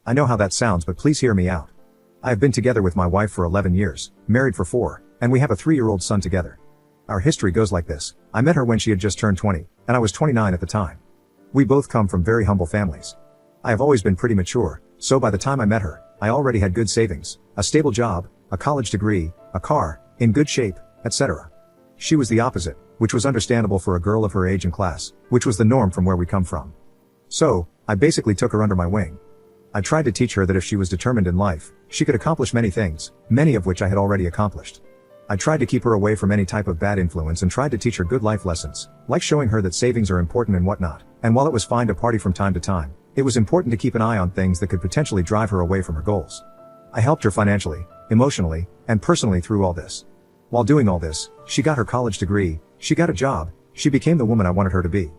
I know how that sounds, but please hear me out. I have been together with my wife for 11 years, married for 4, and we have a 3-year-old son together. Our history goes like this. I met her when she had just turned 20, and I was 29 at the time. We both come from very humble families. I have always been pretty mature, so by the time I met her, I already had good savings, a stable job, a college degree, a car, in good shape, etc. She was the opposite, which was understandable for a girl of her age and class, which was the norm from where we come from. So, I basically took her under my wing. I tried to teach her that if she was determined in life, she could accomplish many things, many of which I had already accomplished. I tried to keep her away from any type of bad influence and tried to teach her good life lessons, like showing her that savings are important and whatnot, and while it was fine to party from time to time, it was important to keep an eye on things that could potentially drive her away from her goals. I helped her financially, emotionally, and personally through all this. While doing all this, she got her college degree, she got a job, she became the woman I wanted her to be.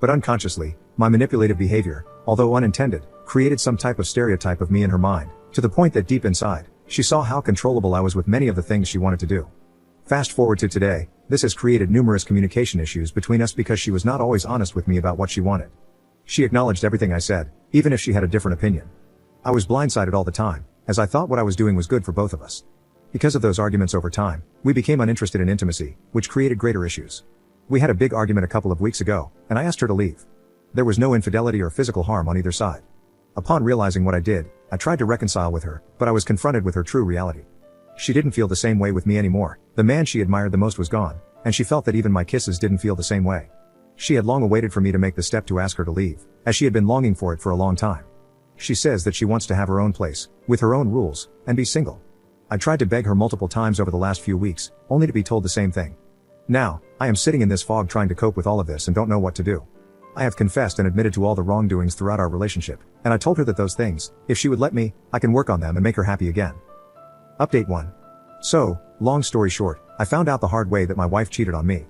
But unconsciously, my manipulative behavior, although unintended, created some type of stereotype of me in her mind, to the point that deep inside, she saw how controllable I was with many of the things she wanted to do. Fast forward to today, this has created numerous communication issues between us because she was not always honest with me about what she wanted. She acknowledged everything I said, even if she had a different opinion. I was blindsided all the time, as I thought what I was doing was good for both of us. Because of those arguments over time, we became uninterested in intimacy, which created greater issues. We had a big argument a couple of weeks ago, and I asked her to leave. There was no infidelity or physical harm on either side. Upon realizing what I did, I tried to reconcile with her, but I was confronted with her true reality. She didn't feel the same way with me anymore. The man she admired the most was gone, and she felt that even my kisses didn't feel the same way. She had long awaited for me to make the step to ask her to leave, as she had been longing for it for a long time. She says that she wants to have her own place, with her own rules, and be single. I tried to beg her multiple times over the last few weeks, only to be told the same thing. Now, I am sitting in this fog trying to cope with all of this and don't know what to do. I have confessed and admitted to all the wrongdoings throughout our relationship, and I told her that those things, if she would let me, I can work on them and make her happy again. Update 1. So, long story short, I found out the hard way that my wife cheated on me.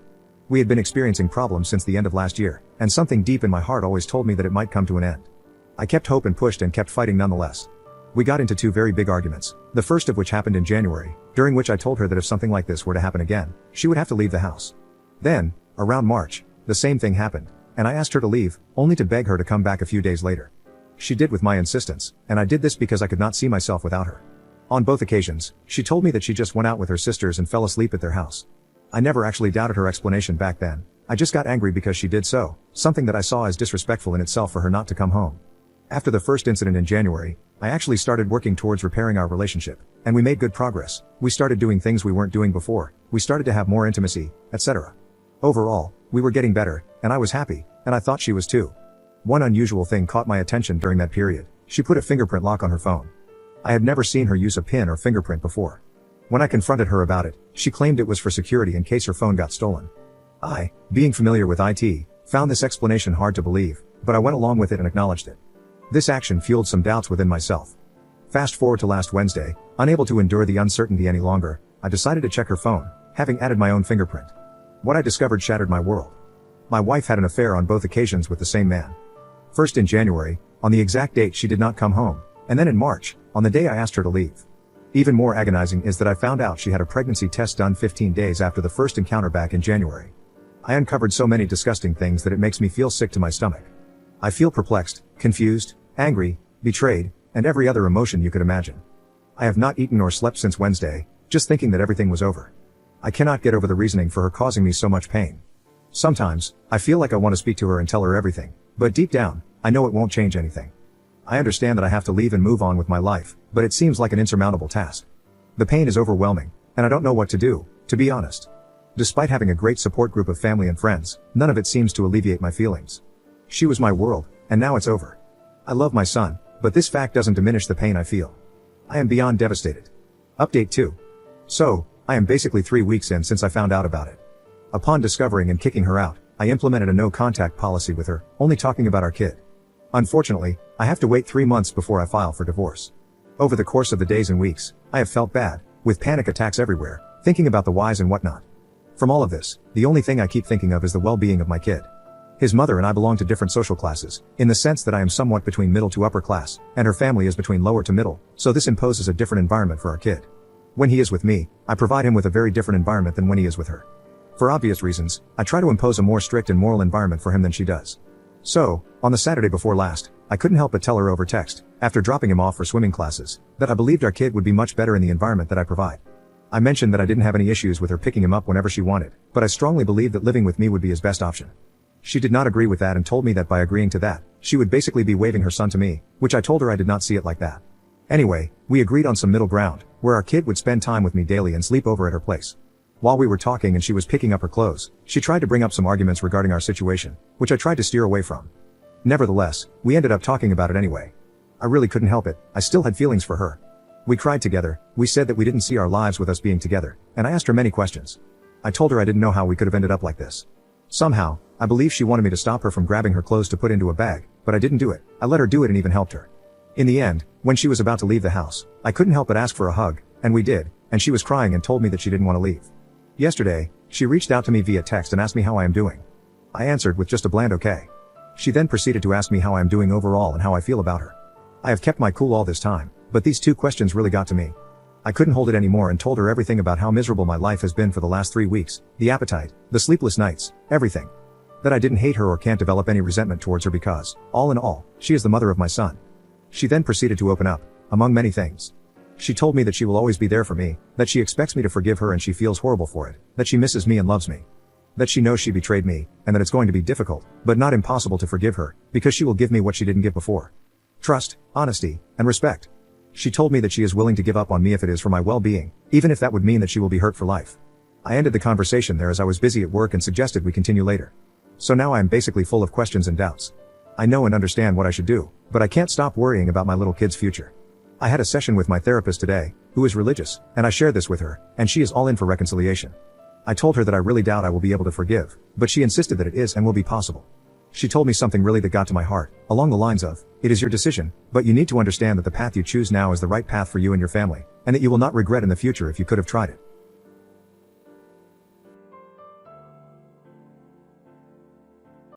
We had been experiencing problems since the end of last year, and something deep in my heart always told me that it might come to an end. I kept hope and pushed and kept fighting nonetheless. We got into 2 very big arguments, the first of which happened in January, during which I told her that if something like this were to happen again, she would have to leave the house. Then, around March, the same thing happened, and I asked her to leave, only to beg her to come back a few days later. She did with my insistence, and I did this because I could not see myself without her. On both occasions, she told me that she just went out with her sisters and fell asleep at their house. I never actually doubted her explanation back then. I just got angry because she did so, something that I saw as disrespectful in itself for her not to come home. After the first incident in January, I actually started working towards repairing our relationship, and we made good progress. We started doing things we weren't doing before, we started to have more intimacy, etc. Overall, we were getting better, and I was happy, and I thought she was too. One unusual thing caught my attention during that period. She put a fingerprint lock on her phone. I had never seen her use a PIN or fingerprint before. When I confronted her about it, she claimed it was for security in case her phone got stolen. I, being familiar with IT, found this explanation hard to believe, but I went along with it and acknowledged it. This action fueled some doubts within myself. Fast forward to last Wednesday, unable to endure the uncertainty any longer, I decided to check her phone, having added my own fingerprint. What I discovered shattered my world. My wife had an affair on both occasions with the same man. First in January, on the exact date she did not come home, and then in March, on the day I asked her to leave. Even more agonizing is that I found out she had a pregnancy test done 15 days after the first encounter back in January. I uncovered so many disgusting things that it makes me feel sick to my stomach. I feel perplexed, confused, angry, betrayed, and every other emotion you could imagine. I have not eaten or slept since Wednesday, just thinking that everything was over. I cannot get over the reasoning for her causing me so much pain. Sometimes, I feel like I want to speak to her and tell her everything, but deep down, I know it won't change anything. I understand that I have to leave and move on with my life, but it seems like an insurmountable task. The pain is overwhelming, and I don't know what to do, to be honest. Despite having a great support group of family and friends, none of it seems to alleviate my feelings. She was my world, and now it's over. I love my son, but this fact doesn't diminish the pain I feel. I am beyond devastated. Update 2. So, I am basically 3 weeks in since I found out about it. Upon discovering and kicking her out, I implemented a no-contact policy with her, only talking about our kid. Unfortunately, I have to wait 3 months before I file for divorce. Over the course of the days and weeks, I have felt bad, with panic attacks everywhere, thinking about the whys and whatnot. From all of this, the only thing I keep thinking of is the well-being of my kid. His mother and I belong to different social classes, in the sense that I am somewhat between middle to upper class, and her family is between lower to middle, so this imposes a different environment for our kid. When he is with me, I provide him with a very different environment than when he is with her. For obvious reasons, I try to impose a more strict and moral environment for him than she does. So, on the Saturday before last, I couldn't help but tell her over text, after dropping him off for swimming classes, that I believed our kid would be much better in the environment that I provide. I mentioned that I didn't have any issues with her picking him up whenever she wanted, but I strongly believed that living with me would be his best option. She did not agree with that and told me that by agreeing to that, she would basically be waiving her son to me, which I told her I did not see it like that. Anyway, we agreed on some middle ground, where our kid would spend time with me daily and sleep over at her place. While we were talking and she was picking up her clothes, she tried to bring up some arguments regarding our situation, which I tried to steer away from. Nevertheless, we ended up talking about it anyway. I really couldn't help it, I still had feelings for her. We cried together, we said that we didn't see our lives with us being together, and I asked her many questions. I told her I didn't know how we could have ended up like this. Somehow, I believe she wanted me to stop her from grabbing her clothes to put into a bag, but I didn't do it. I let her do it and even helped her. In the end, when she was about to leave the house, I couldn't help but ask for a hug, and we did, and she was crying and told me that she didn't want to leave. Yesterday, she reached out to me via text and asked me how I am doing. I answered with just a bland okay. She then proceeded to ask me how I am doing overall and how I feel about her. I have kept my cool all this time, but these two questions really got to me. I couldn't hold it anymore and told her everything about how miserable my life has been for the last 3 weeks, the appetite, the sleepless nights, everything. That I didn't hate her or can't develop any resentment towards her because, all in all, she is the mother of my son. She then proceeded to open up, among many things. She told me that she will always be there for me, that she expects me to forgive her and she feels horrible for it, that she misses me and loves me. That she knows she betrayed me, and that it's going to be difficult, but not impossible to forgive her, because she will give me what she didn't give before. Trust, honesty, and respect. She told me that she is willing to give up on me if it is for my well-being, even if that would mean that she will be hurt for life. I ended the conversation there as I was busy at work and suggested we continue later. So now I am basically full of questions and doubts. I know and understand what I should do, but I can't stop worrying about my little kid's future. I had a session with my therapist today, who is religious, and I shared this with her, and she is all in for reconciliation. I told her that I really doubt I will be able to forgive, but she insisted that it is and will be possible. She told me something really that got to my heart, along the lines of, it is your decision, but you need to understand that the path you choose now is the right path for you and your family, and that you will not regret in the future if you could have tried it.